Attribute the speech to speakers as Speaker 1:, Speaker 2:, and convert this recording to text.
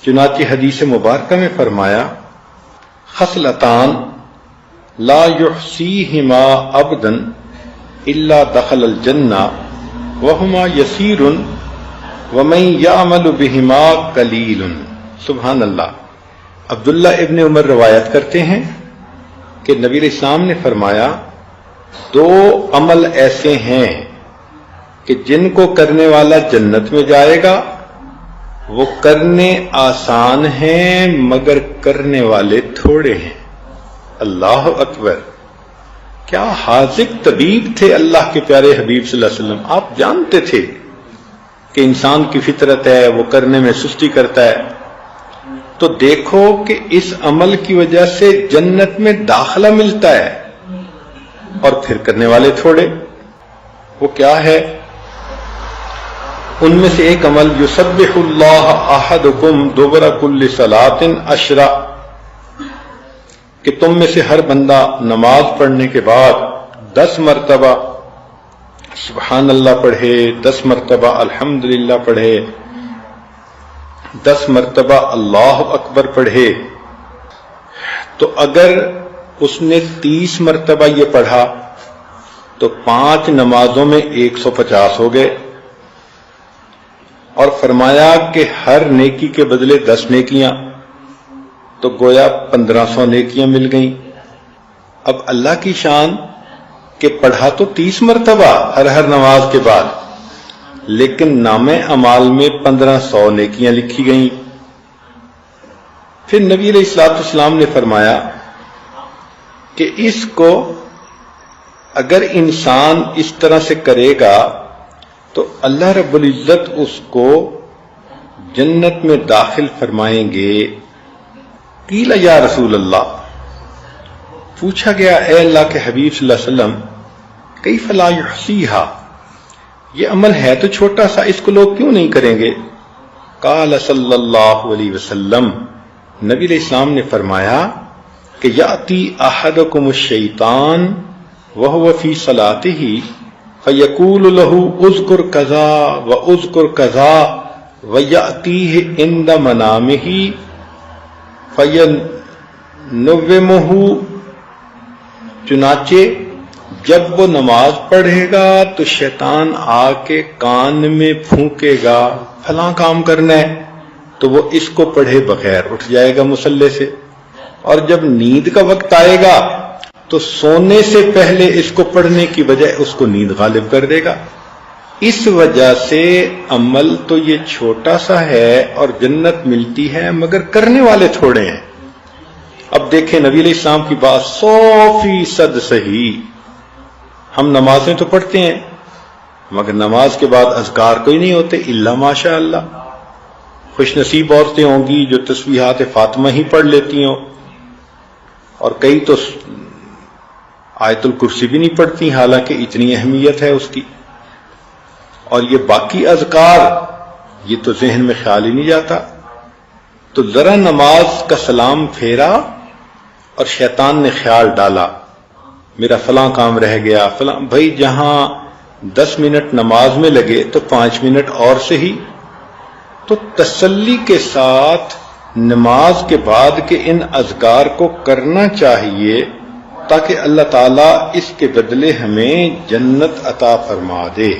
Speaker 1: چنانچہ حدیث مبارکہ میں فرمایا خصلتان لا یحصیہما عبدا الا دخل الجنہ وہما یسیر ومن یعمل بہما قلیل۔ سبحان اللہ۔ عبداللہ ابن عمر روایت کرتے ہیں کہ نبی علیہ السلام نے فرمایا دو عمل ایسے ہیں کہ جن کو کرنے والا جنت میں جائے گا، وہ کرنے آسان ہیں مگر کرنے والے تھوڑے ہیں۔ اللہ اکبر! کیا حاذق طبیب تھے اللہ کے پیارے حبیب صلی اللہ علیہ وسلم۔ آپ جانتے تھے کہ انسان کی فطرت ہے، وہ کرنے میں سستی کرتا ہے، تو دیکھو کہ اس عمل کی وجہ سے جنت میں داخلہ ملتا ہے، اور پھر کرنے والے تھوڑے۔ وہ کیا ہے؟ ان میں سے ایک عمل یسبح اللہ احدکم دبر کل صلاۃ 10، کہ تم میں سے ہر بندہ نماز پڑھنے کے بعد 10 مرتبہ سبحان اللہ پڑھے، 10 مرتبہ الحمدللہ پڑھے، 10 مرتبہ اللہ اکبر پڑھے۔ تو اگر اس نے 30 مرتبہ یہ پڑھا تو 5 نمازوں میں 150 ہو گئے، اور فرمایا کہ ہر نیکی کے بدلے 10 نیکیاں، تو گویا 1500 نیکیاں مل گئیں۔ اب اللہ کی شان کہ پڑھا تو 30 مرتبہ ہر نماز کے بعد، لیکن نام اعمال میں 1500 نیکیاں لکھی گئیں۔ پھر نبی علیہ الصلوۃ والسلام نے فرمایا کہ اس کو اگر انسان اس طرح سے کرے گا تو اللہ رب العزت اس کو جنت میں داخل فرمائیں گے۔ قیل یا رسول اللہ، پوچھا گیا اے اللہ کے حبیب صلی اللہ علیہ وسلم کیف لا یحصیھا، یہ عمل ہے تو چھوٹا سا، اس کو لوگ کیوں نہیں کریں گے؟ قال صلی اللہ علیہ وسلم، نبی علیہ السلام نے فرمایا کہ یاتی احدکم الشیطان وهو فی صلاتہ فیقول له اذکر کذا واذکر کذا ویاتیہ عند منامہ فینومہ، چنانچہ جب وہ نماز پڑھے گا تو شیطان آ کے کان میں پھونکے گا فلاں کام کرنا ہے، تو وہ اس کو پڑھے بغیر اٹھ جائے گا مصلی سے، اور جب نیند کا وقت آئے گا تو سونے سے پہلے اس کو پڑھنے کی بجائے اس کو نیند غالب کر دے گا۔ اس وجہ سے عمل تو یہ چھوٹا سا ہے اور جنت ملتی ہے مگر کرنے والے تھوڑے ہیں۔ اب دیکھیں نبی علیہ السلام کی بات 100% صحیح۔ ہم نمازیں تو پڑھتے ہیں مگر نماز کے بعد اذکار کوئی نہیں ہوتے الا ماشاء اللہ۔ خوش نصیب عورتیں ہوں گی جو تسبیحات فاطمہ ہی پڑھ لیتی ہوں، اور کئی تو آیت الکرسی بھی نہیں پڑھتی حالانکہ اتنی اہمیت ہے اس کی۔ اور یہ باقی اذکار یہ تو ذہن میں خیال ہی نہیں جاتا۔ تو ذرا نماز کا سلام پھیرا اور شیطان نے خیال ڈالا میرا فلاں کام رہ گیا، فلاں، بھائی جہاں 10 منٹ نماز میں لگے تو 5 منٹ اور سے ہی۔ تو تسلی کے ساتھ نماز کے بعد کے ان اذکار کو کرنا چاہیے تاکہ اللہ تعالیٰ اس کے بدلے ہمیں جنت عطا فرما دے۔